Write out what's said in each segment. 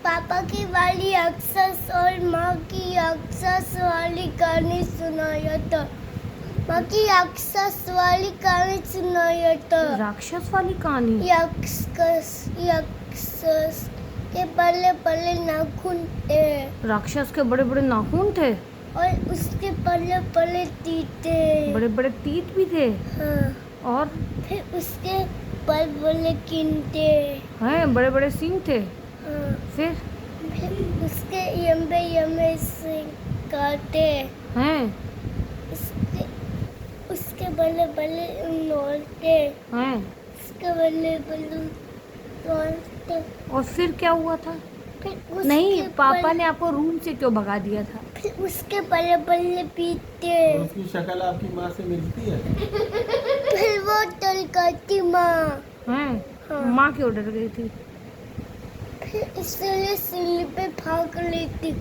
पापा की वाली राक्षस और माँ की राक्षस वाली कहानी सुनाया था। माँ की राक्षस वाली कहानी सुनाया था। राक्षस वाली कहानी? राक्षस के बड़े बड़े नाखून थे। राक्षस के बड़े बड़े नाखून थे और उसके बड़े बड़े तीत थे। बड़े बड़े तीत भी थे। हाँ। और फिर उसके बड़े बड़े किन थे। हैं बड़े बड़े सींग थे। हाँ। फिर उसके लंबे लंबे सिंग काटे हैं। उसके बड़े बड़े नौल थे। हैं। उसके बड़े बड़े नौल थे। और फिर क्या हुआ था? फिर नहीं, पापा ने आपको रूम से क्यों भगा दिया था? फिर उसके बड़े बड़े पीते। उसकी शक्ल आपकी माँ से मिलती है? फिर वो डर गई माँ। हैं? हाँ। माँ क्यों डर गई थी? फिर इसलिए सीढ़ी पे भाग रही थी।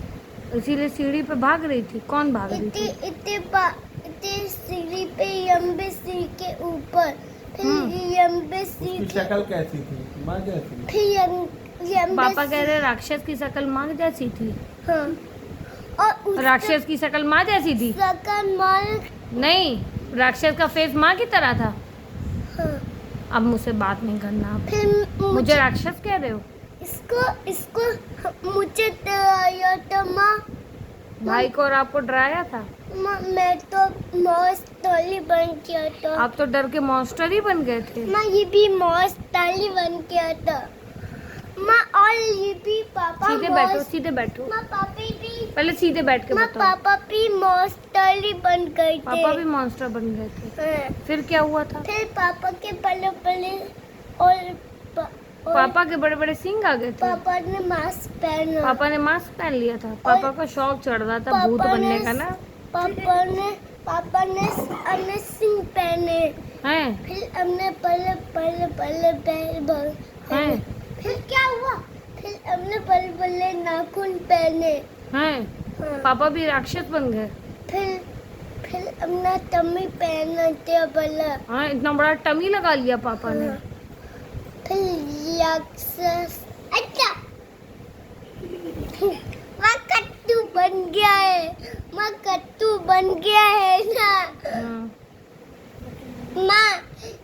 इसीलिए सीढ़ी पे भाग रही थी? कौन भाग रही थी? इतने सीढ़ी पे लंबे सीढ़ी के ऊपर। फिर लंबे सीढ़ी उसकी शक्ल कैसी थी? माँ जैसी? फिर पापा कह रहे राक्षस की शक्ल माँ जैसी थी। हाँ। और राक्षस की शक्ल माँ जैसी थी? शक्ल माँ। नहीं, राक्षस का फेस माँ की तरह था। हाँ। अब मुझसे बात नहीं करना आप। फिर मुझे राक्षस कह रहे हो? इसको मुझे डराया था माँ। भाई को और आपको डराया था? माँ मैं तो मॉन्स्टर बन गया था। आप तो डर के मॉन्स्टर ही बन गए थे। माँ ये भी मॉन्स्टर बन गया था। माँ और ये भी पापा सीधे बैठो, सीधे बैठो। माँ पापा भी पहले सीधे बैठ के माँ बताओ। पापा भी मॉन्स्टर बन गए थे। पापा भी मॉन्स्टर बन गए थे। हाँ। फिर क्या हुआ था? फिर पापा के बड़े बड़े और पापा के बड़े बड़े सींग आ गए थे। पापा ने मास्क पहना। पापा ने मास्क पहन लिया था। पापा को शौक चढ़ रहा था भूत बनने का ना। पापा ने सिंह पहने हैं? फिर हमने पले पले पले पैर हैं? फिर क्या हुआ? फिर हमने पले पले नाखून पहने। हैं? हाँ। पापा भी राक्षस बन गए। फिर हमने टमी पहना थे बला। हाँ, इतना बड़ा टमी लगा लिया पापा ने। हाँ। फिर राक्षस अच्छा माँ कट्टू बन गया है। माँ कट्टू बन गया है ना। हाँ। माँ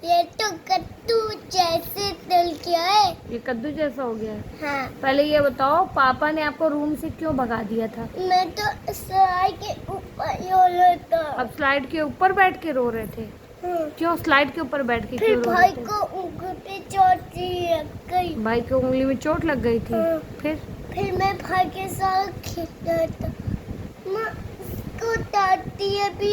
ये तो कद्दू जैसे तल गया है। ये कद्दू जैसा हो गया है। हाँ। पहले ये बताओ, पापा ने आपको रूम से क्यों भगा दिया था? मैं तो स्लाइड के ऊपर रो रहा था। अब स्लाइड के ऊपर बैठ के रो रहे थे? हाँ। क्यों स्लाइड के ऊपर बैठ के फिर क्यों रो भाई रहे थे? को उंगली पे चोट लग गई। भाई की उंगली में चोट लग गई थी। हाँ। फिर मैं भाई के साथ खेल रहा था। माँ इसको दादी अभी